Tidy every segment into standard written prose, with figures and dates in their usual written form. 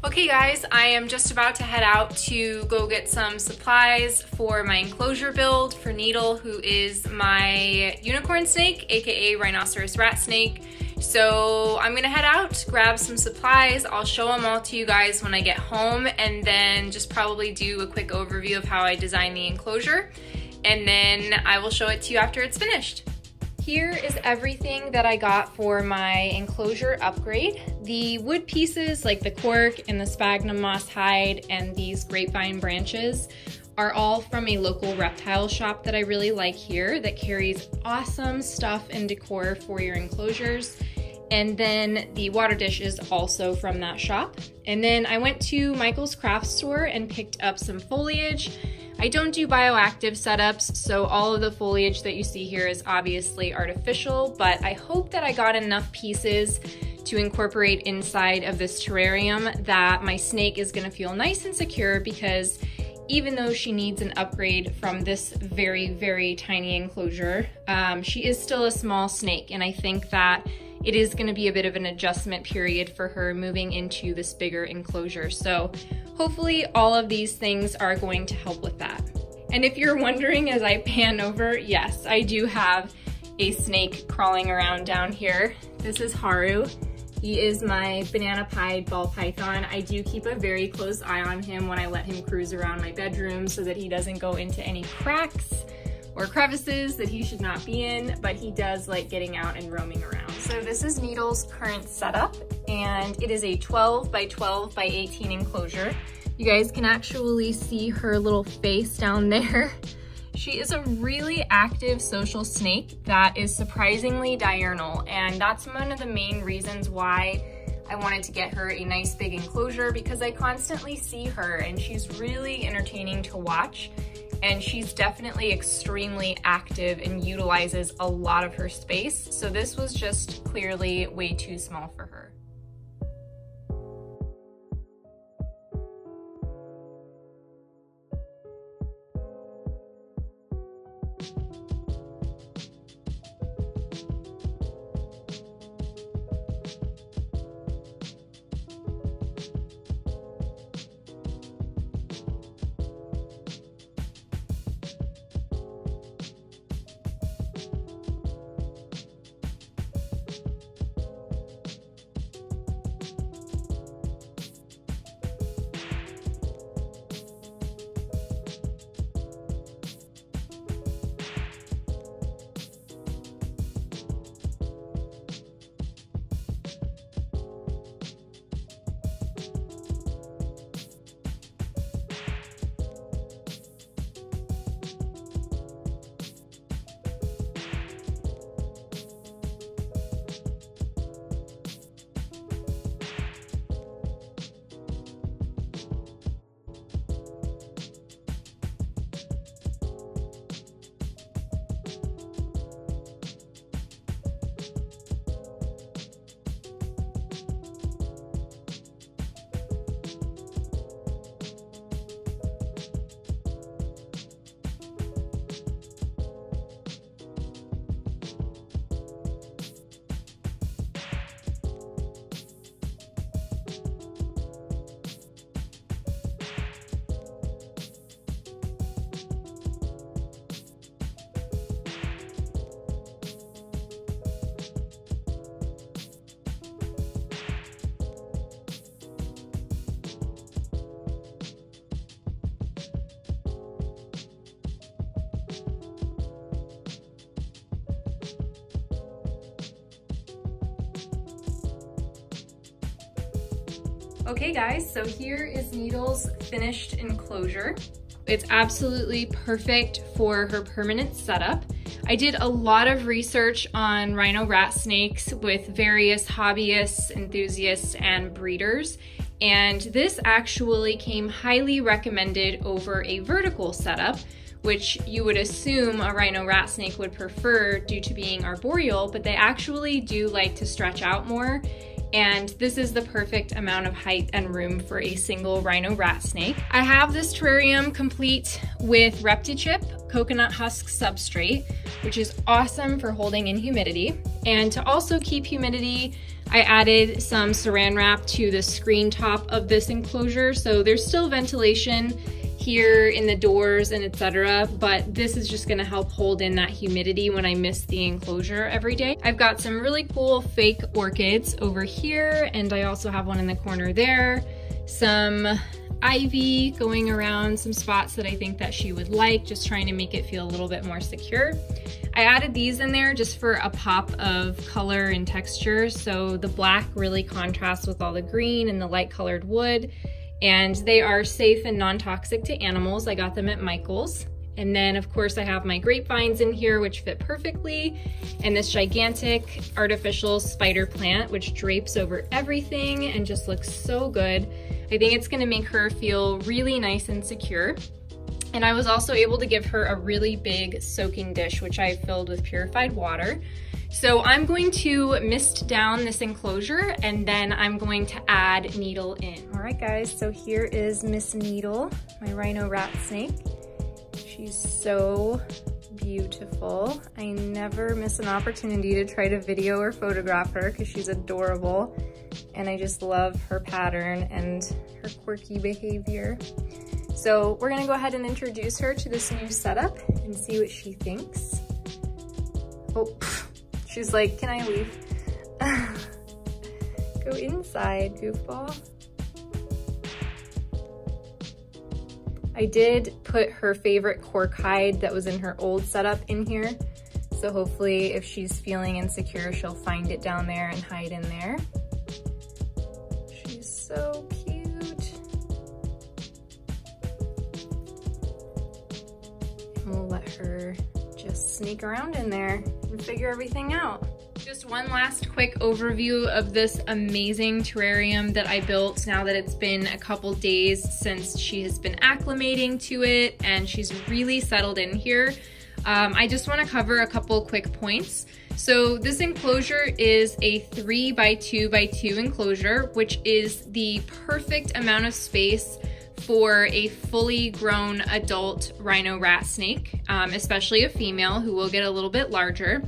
Okay guys, I am just about to head out to go get some supplies for my enclosure build for Needle, who is my unicorn snake, aka rhinoceros rat snake. So I'm gonna head out, grab some supplies. I'll show them all to you guys when I get home, and then just probably do a quick overview of how I designed the enclosure, and then I will show it to you after it's finished. Here is everything that I got for my enclosure upgrade. The wood pieces like the cork and the sphagnum moss hide and these grapevine branches are all from a local reptile shop that I really like here that carries awesome stuff and decor for your enclosures. And then the water dish is also from that shop. And then I went to Michael's craft store and picked up some foliage. I don't do bioactive setups, so all of the foliage that you see here is obviously artificial, but I hope that I got enough pieces to incorporate inside of this terrarium that my snake is gonna feel nice and secure, because even though she needs an upgrade from this very, very tiny enclosure, she is still a small snake, and I think that it is gonna be a bit of an adjustment period for her moving into this bigger enclosure. So hopefully all of these things are going to help with that. And if you're wondering as I pan over, yes, I do have a snake crawling around down here. This is Haru. He is my banana pied ball python. I do keep a very close eye on him when I let him cruise around my bedroom so that he doesn't go into any cracks or crevices that he should not be in, but he does like getting out and roaming around. So this is Needle's current setup, and it is a 12 by 12 by 18 enclosure. You guys can actually see her little face down there. She is a really active social snake that is surprisingly diurnal, and that's one of the main reasons why I wanted to get her a nice big enclosure, because I constantly see her and she's really entertaining to watch. And she's definitely extremely active and utilizes a lot of her space. So this was just clearly way too small for her. Okay guys, so here is Needle's finished enclosure. It's absolutely perfect for her permanent setup. I did a lot of research on rhino rat snakes with various hobbyists, enthusiasts, and breeders, and this actually came highly recommended over a vertical setup, which you would assume a rhino rat snake would prefer due to being arboreal, but they actually do like to stretch out more. and this is the perfect amount of height and room for a single rhino rat snake. I have this terrarium complete with ReptiChip coconut husk substrate, which is awesome for holding in humidity. And to also keep humidity, I added some saran wrap to the screen top of this enclosure, so there's still ventilation here in the doors and etc., but this is just gonna help hold in that humidity when I miss the enclosure every day. I've got some really cool fake orchids over here, and I also have one in the corner there. Some ivy going around some spots that I think that she would like, just trying to make it feel a little bit more secure. I added these in there just for a pop of color and texture, so the black really contrasts with all the green and the light colored wood. And they are safe and non-toxic to animals. I got them at Michael's. And then of course I have my grapevines in here, which fit perfectly, and this gigantic artificial spider plant, which drapes over everything and just looks so good. I think it's gonna make her feel really nice and secure. And I was also able to give her a really big soaking dish, which I filled with purified water. So I'm going to mist down this enclosure, and then I'm going to add Needle in. All right guys, so here is Miss Needle, my rhino rat snake. She's so beautiful. I never miss an opportunity to try to video or photograph her because she's adorable. And I just love her pattern and her quirky behavior. So we're gonna go ahead and introduce her to this new setup and see what she thinks. Oh. She's like, can I leave? Go inside, goofball. I did put her favorite cork hide that was in her old setup in here. So hopefully if she's feeling insecure, she'll find it down there and hide in there. She's so cute. And we'll let her just sneak around in there and figure everything out. Just one last quick overview of this amazing terrarium that I built now that it's been a couple days since she has been acclimating to it and she's really settled in here. I just want to cover a couple quick points. So this enclosure is a 3x2x2 enclosure, which is the perfect amount of space for a fully grown adult rhino rat snake, especially a female who will get a little bit larger.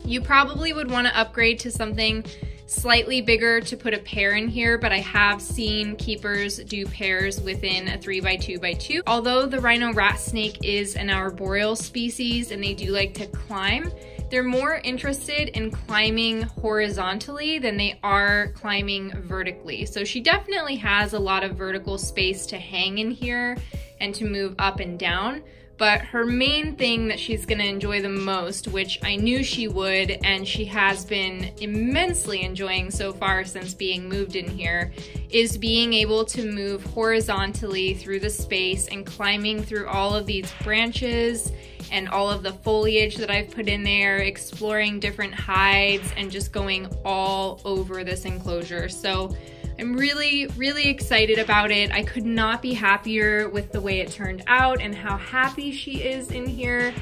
You probably would want to upgrade to something slightly bigger to put a pair in here, but I have seen keepers do pairs within a 3x2x2. Although the rhino rat snake is an arboreal species and they do like to climb, they're more interested in climbing horizontally than they are climbing vertically. So she definitely has a lot of vertical space to hang in here and to move up and down. But her main thing that she's gonna enjoy the most, which I knew she would, and she has been immensely enjoying so far since being moved in here, is being able to move horizontally through the space and climbing through all of these branches and all of the foliage that I've put in there, exploring different hides and just going all over this enclosure. So I'm really, really excited about it. I could not be happier with the way it turned out and how happy she is in here.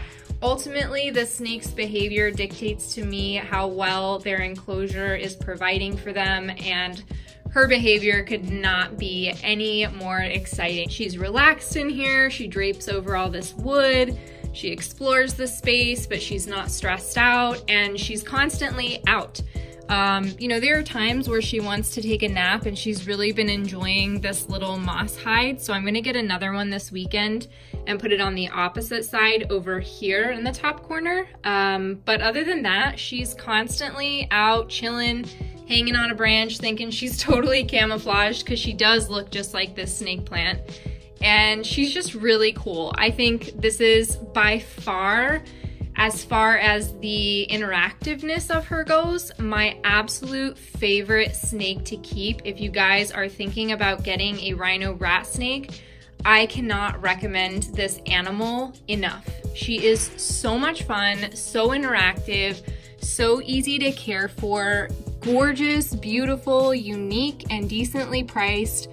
Ultimately, the snake's behavior dictates to me how well their enclosure is providing for them, and her behavior could not be any more exciting. She's relaxed in here, she drapes over all this wood, she explores the space, but she's not stressed out, and she's constantly out. You know, there are times where she wants to take a nap and she's really been enjoying this little moss hide. So I'm gonna get another one this weekend and put it on the opposite side over here in the top corner. But other than that, she's constantly out chilling, hanging on a branch, thinking she's totally camouflaged because she does look just like this snake plant. And she's just really cool. I think this is by far, as far as the interactiveness of her goes, my absolute favorite snake to keep. If you guys are thinking about getting a rhino rat snake, I cannot recommend this animal enough. She is so much fun, so interactive, so easy to care for, gorgeous, beautiful, unique, and decently priced.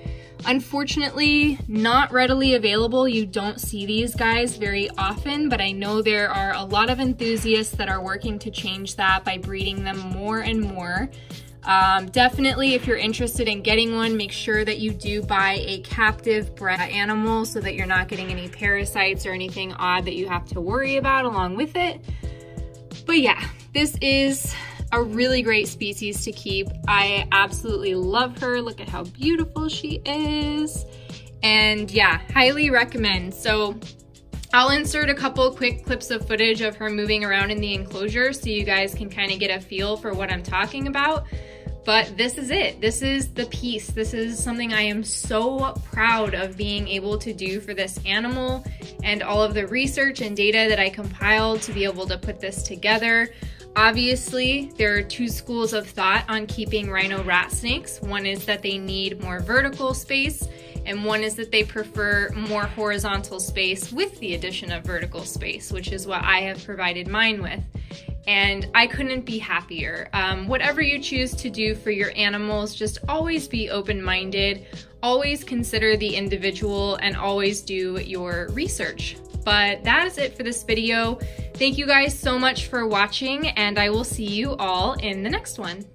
Unfortunately, not readily available. You don't see these guys very often, but I know there are a lot of enthusiasts that are working to change that by breeding them more and more. Definitely, if you're interested in getting one, make sure that you do buy a captive bred animal so that you're not getting any parasites or anything odd that you have to worry about along with it. But yeah, this is a really great species to keep. I absolutely love her. Look at how beautiful she is. And yeah, highly recommend. So I'll insert a couple quick clips of footage of her moving around in the enclosure so you guys can kind of get a feel for what I'm talking about. But this is it. This is the piece. This is something I am so proud of being able to do for this animal, and all of the research and data that I compiled to be able to put this together. Obviously, there are two schools of thought on keeping rhino rat snakes. One is that they need more vertical space, and one is that they prefer more horizontal space with the addition of vertical space, which is what I have provided mine with. And I couldn't be happier. Whatever you choose to do for your animals, just always be open-minded, always consider the individual, and always do your research. But that is it for this video. Thank you guys so much for watching, and I will see you all in the next one.